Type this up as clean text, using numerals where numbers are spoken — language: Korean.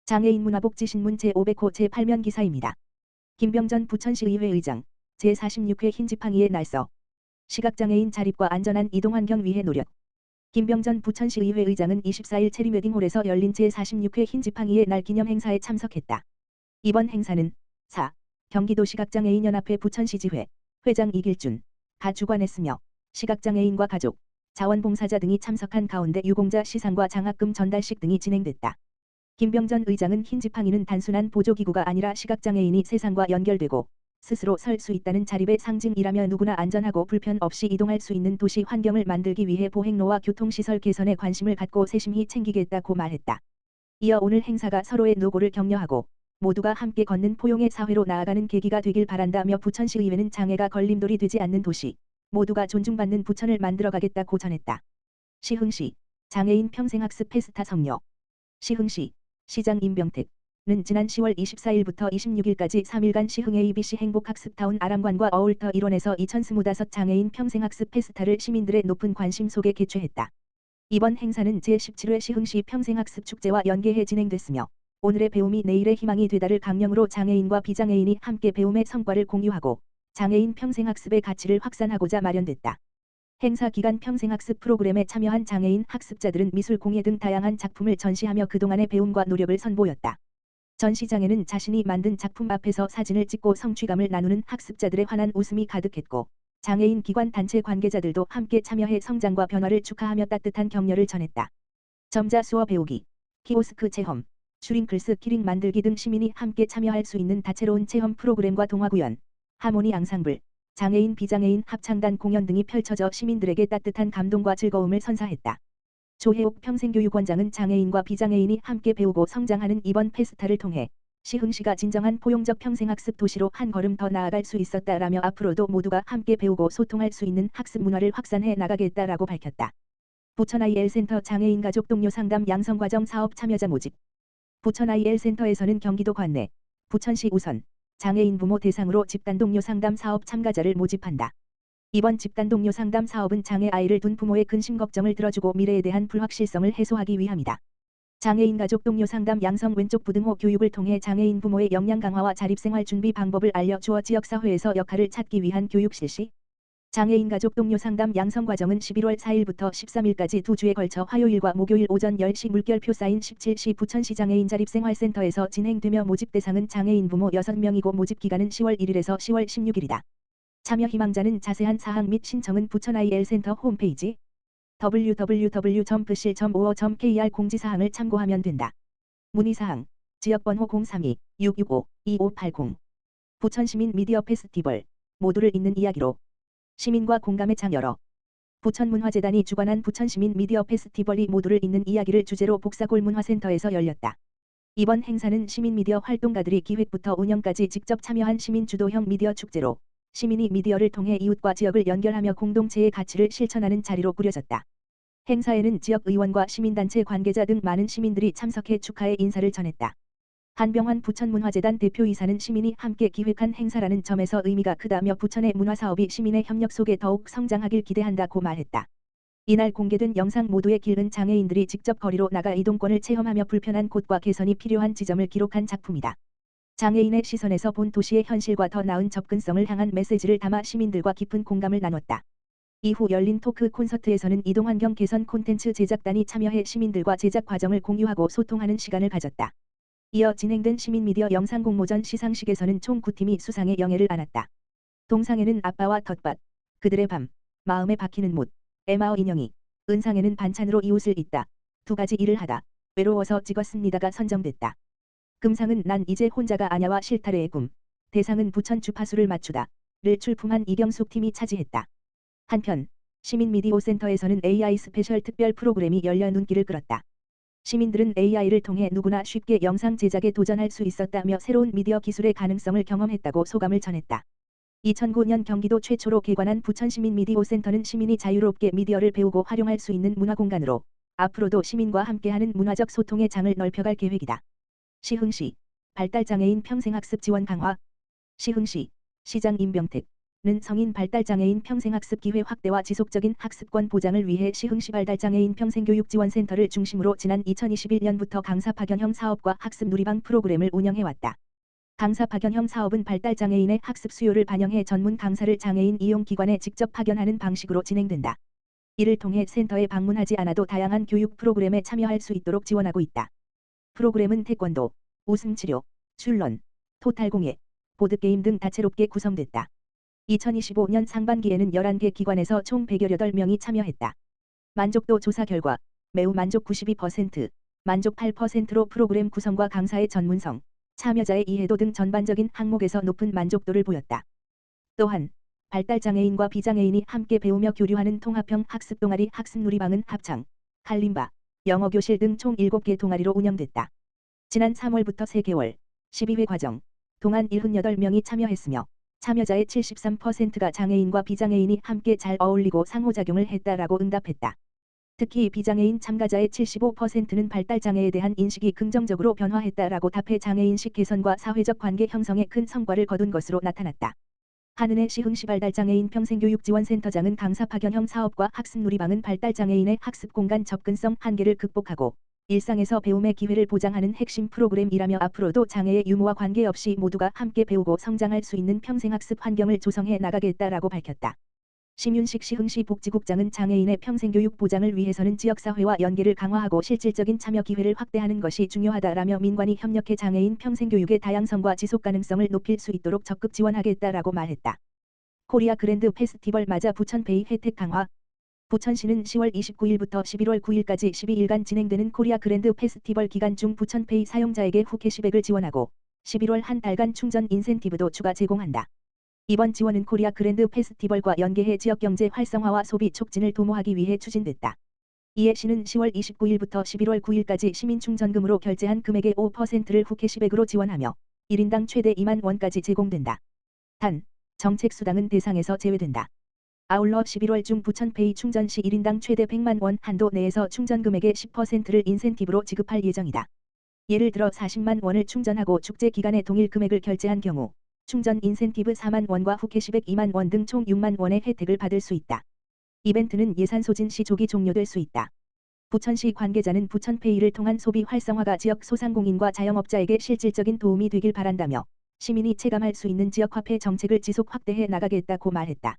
장애인 문화복지신문 제500호 제8면 기사입니다. 김병전 부천시의회 의장 제46회 흰지팡이의 날서 시각장애인 자립과 안전한 이동환경 위해 노력. 김병전 부천시의회 의장은 24일 체리웨딩홀에서 열린 제46회 흰지팡이의 날 기념 행사에 참석했다. 이번 행사는 4. 경기도 시각장애인연합회 부천시지회 회장 이길준가 주관했으며 시각장애인과 가족, 자원봉사자 등이 참석한 가운데 유공자 시상과 장학금 전달식 등이 진행됐다. 김병전 의장은 흰지팡이는 단순한 보조기구가 아니라 시각장애인이 세상과 연결되고 스스로 설 수 있다는 자립의 상징이라며 누구나 안전하고 불편 없이 이동할 수 있는 도시 환경을 만들기 위해 보행로와 교통시설 개선에 관심을 갖고 세심히 챙기겠다고 말했다. 이어 오늘 행사가 서로의 노고를 격려하고 모두가 함께 걷는 포용의 사회로 나아가는 계기가 되길 바란다며 부천시의회는 장애가 걸림돌이 되지 않는 도시, 모두가 존중받는 부천을 만들어가겠다고 전했다. 시흥시 장애인 평생학습 페스타 성료. 시흥시 시장 임병택은 지난 10월 24일부터 26일까지 3일간 시흥 ABC 행복학습타운 아람관과 어울터 일원에서 2025 장애인 평생학습 페스타를 시민들의 높은 관심 속에 개최했다. 이번 행사는 제17회 시흥시 평생학습 축제와 연계해 진행됐으며 오늘의 배움이 내일의 희망이 되다를 강령으로 장애인과 비장애인이 함께 배움의 성과를 공유하고 장애인 평생학습의 가치를 확산하고자 마련됐다. 행사 기간 평생학습 프로그램에 참여한 장애인 학습자들은 미술 공예 등 다양한 작품을 전시하며 그동안의 배움과 노력을 선보였다. 전시장에는 자신이 만든 작품 앞에서 사진을 찍고 성취감을 나누는 학습자들의 환한 웃음이 가득했고 장애인 기관 단체 관계자들도 함께 참여해 성장과 변화를 축하하며 따뜻한 격려를 전했다. 점자 수어 배우기, 키오스크 체험, 슈링클스 키링 만들기 등 시민이 함께 참여할 수 있는 다채로운 체험 프로그램과 동화구연, 하모니 앙상블, 장애인 비장애인 합창단 공연 등이 펼쳐져 시민들에게 따뜻한 감동과 즐거움을 선사했다. 조혜옥 평생교육원장은 장애인과 비장애인이 함께 배우고 성장하는 이번 페스타를 통해 시흥시가 진정한 포용적 평생학습 도시로 한 걸음 더 나아갈 수 있었다라며 앞으로도 모두가 함께 배우고 소통할 수 있는 학습 문화를 확산해 나가겠다라고 밝혔다. 부천 IL센터 장애인 가족 동료 상담 양성과정 사업 참여자 모집. 부천 IL센터에서는 경기도 관내, 부천시 우선 장애인 부모 대상으로 집단 동료 상담 사업 참가자를 모집한다. 이번 집단 동료 상담 사업은 장애 아이를 둔 부모의 근심 걱정을 들어주고 미래에 대한 불확실성을 해소하기 위함이다. 장애인 가족 동료 상담 양성 왼쪽 부등호 교육을 통해 장애인 부모의 역량 강화와 자립생활 준비 방법을 알려주어 지역사회에서 역할을 찾기 위한 교육 실시. 장애인 가족 동료 상담 양성 과정은 11월 4일부터 13일까지 2주에 걸쳐 화요일과 목요일 오전 10시 물결표 사인 17시 부천시 장애인 자립생활센터에서 진행되며 모집 대상은 장애인 부모 6명이고 모집 기간은 10월 1일에서 10월 16일이다. 참여 희망자는 자세한 사항 및 신청은 부천 IL센터 홈페이지 www.b실.or.kr 공지사항을 참고하면 된다. 문의사항 지역번호 032-665-2580 부천시민 미디어 페스티벌 모두를 잇는 이야기로 시민과 공감의 장 열어. 부천문화재단이 주관한 부천시민 미디어 페스티벌이 모두를 잇는 이야기를 주제로 복사골 문화센터에서 열렸다. 이번 행사는 시민 미디어 활동가들이 기획부터 운영까지 직접 참여한 시민 주도형 미디어 축제로 시민이 미디어를 통해 이웃과 지역을 연결하며 공동체의 가치를 실천하는 자리로 꾸려졌다. 행사에는 지역 의원과 시민단체 관계자 등 많은 시민들이 참석해 축하의 인사를 전했다. 한병환 부천문화재단 대표이사는 시민이 함께 기획한 행사라는 점에서 의미가 크다며 부천의 문화사업이 시민의 협력 속에 더욱 성장하길 기대한다고 말했다. 이날 공개된 영상 모두의 길은 장애인들이 직접 거리로 나가 이동권을 체험하며 불편한 곳과 개선이 필요한 지점을 기록한 작품이다. 장애인의 시선에서 본 도시의 현실과 더 나은 접근성을 향한 메시지를 담아 시민들과 깊은 공감을 나눴다. 이후 열린 토크 콘서트에서는 이동환경 개선 콘텐츠 제작단이 참여해 시민들과 제작 과정을 공유하고 소통하는 시간을 가졌다. 이어 진행된 시민미디어 영상 공모전 시상식에서는 총 9팀이 수상의 영예를 안았다. 동상에는 아빠와 텃밭, 그들의 밤, 마음에 박히는 못, 에마어 인형이, 은상에는 반찬으로 이웃을 잇다, 두 가지 일을 하다, 외로워서 찍었습니다가 선정됐다. 금상은 난 이제 혼자가 아냐와 실타래의 꿈, 대상은 부천 주파수를 맞추다를 출품한 이경숙 팀이 차지했다. 한편 시민미디어센터에서는 AI 스페셜 특별 프로그램이 열려 눈길을 끌었다. 시민들은 AI를 통해 누구나 쉽게 영상 제작에 도전할 수 있었다며 새로운 미디어 기술의 가능성을 경험했다고 소감을 전했다. 2009년 경기도 최초로 개관한 부천시민미디어센터는 시민이 자유롭게 미디어를 배우고 활용할 수 있는 문화공간으로 앞으로도 시민과 함께하는 문화적 소통의 장을 넓혀갈 계획이다. 시흥시 발달장애인 평생학습 지원 강화. 시흥시 시장 임병택은 성인 발달장애인 평생학습 기회 확대와 지속적인 학습권 보장을 위해 시흥시 발달장애인 평생교육지원센터를 중심으로 지난 2021년부터 강사 파견형 사업과 학습 누리방 프로그램을 운영해왔다. 강사 파견형 사업은 발달장애인의 학습 수요를 반영해 전문 강사를 장애인 이용 기관에 직접 파견하는 방식으로 진행된다. 이를 통해 센터에 방문하지 않아도 다양한 교육 프로그램에 참여할 수 있도록 지원하고 있다. 프로그램은 태권도, 웃음치료, 줄런, 토탈공예, 보드게임 등 다채롭게 구성됐다. 2025년 상반기에는 11개 기관에서 총 118명이 참여했다. 만족도 조사 결과 매우 만족 92%, 만족 8%로 프로그램 구성과 강사의 전문성, 참여자의 이해도 등 전반적인 항목에서 높은 만족도를 보였다. 또한 발달장애인과 비장애인이 함께 배우며 교류하는 통합형 학습 동아리 학습 누리방은 합창, 칼림바, 영어교실 등 총 7개 동아리로 운영됐다. 지난 3월부터 3개월, 12회 과정 동안 78명이 참여했으며 참여자의 73%가 장애인과 비장애인이 함께 잘 어울리고 상호작용을 했다라고 응답했다. 특히 비장애인 참가자의 75%는 발달장애에 대한 인식이 긍정적으로 변화했다라고 답해 장애인식 개선과 사회적 관계 형성에 큰 성과를 거둔 것으로 나타났다. 한은혜 시흥시 발달장애인 평생교육지원센터장은 강사 파견형 사업과 학습 누리방은 발달장애인의 학습 공간 접근성 한계를 극복하고 일상에서 배움의 기회를 보장하는 핵심 프로그램이라며 앞으로도 장애의 유무와 관계없이 모두가 함께 배우고 성장할 수 있는 평생학습 환경을 조성해 나가겠다라고 밝혔다. 심윤식 시흥시 복지국장은 장애인의 평생교육 보장을 위해서는 지역사회와 연계를 강화하고 실질적인 참여 기회를 확대하는 것이 중요하다라며 민관이 협력해 장애인 평생교육의 다양성과 지속가능성을 높일 수 있도록 적극 지원하겠다라고 말했다. 코리아 그랜드 페스티벌 맞아 부천페이 혜택 강화. 부천시는 10월 29일부터 11월 9일까지 12일간 진행되는 코리아 그랜드 페스티벌 기간 중 부천페이 사용자에게 후 캐시백을 지원하고 11월 한 달간 충전 인센티브도 추가 제공한다. 이번 지원은 코리아 그랜드 페스티벌과 연계해 지역경제 활성화와 소비 촉진을 도모하기 위해 추진됐다. 이에 시는 10월 29일부터 11월 9일까지 시민충전금으로 결제한 금액의 5%를 후 캐시백으로 지원하며 1인당 최대 2만 원까지 제공된다. 단, 정책수당은 대상에서 제외된다. 아울러 11월 중 부천페이 충전 시 1인당 최대 100만 원 한도 내에서 충전금액의 10%를 인센티브로 지급할 예정이다. 예를 들어 40만 원을 충전하고 축제 기간에 동일 금액을 결제한 경우 충전 인센티브 4만 원과 후 캐시백 2만 원 등 총 6만 원의 혜택을 받을 수 있다. 이벤트는 예산 소진 시 조기 종료될 수 있다. 부천시 관계자는 부천페이를 통한 소비 활성화가 지역 소상공인과 자영업자에게 실질적인 도움이 되길 바란다며 시민이 체감할 수 있는 지역화폐 정책을 지속 확대해 나가겠다고 말했다.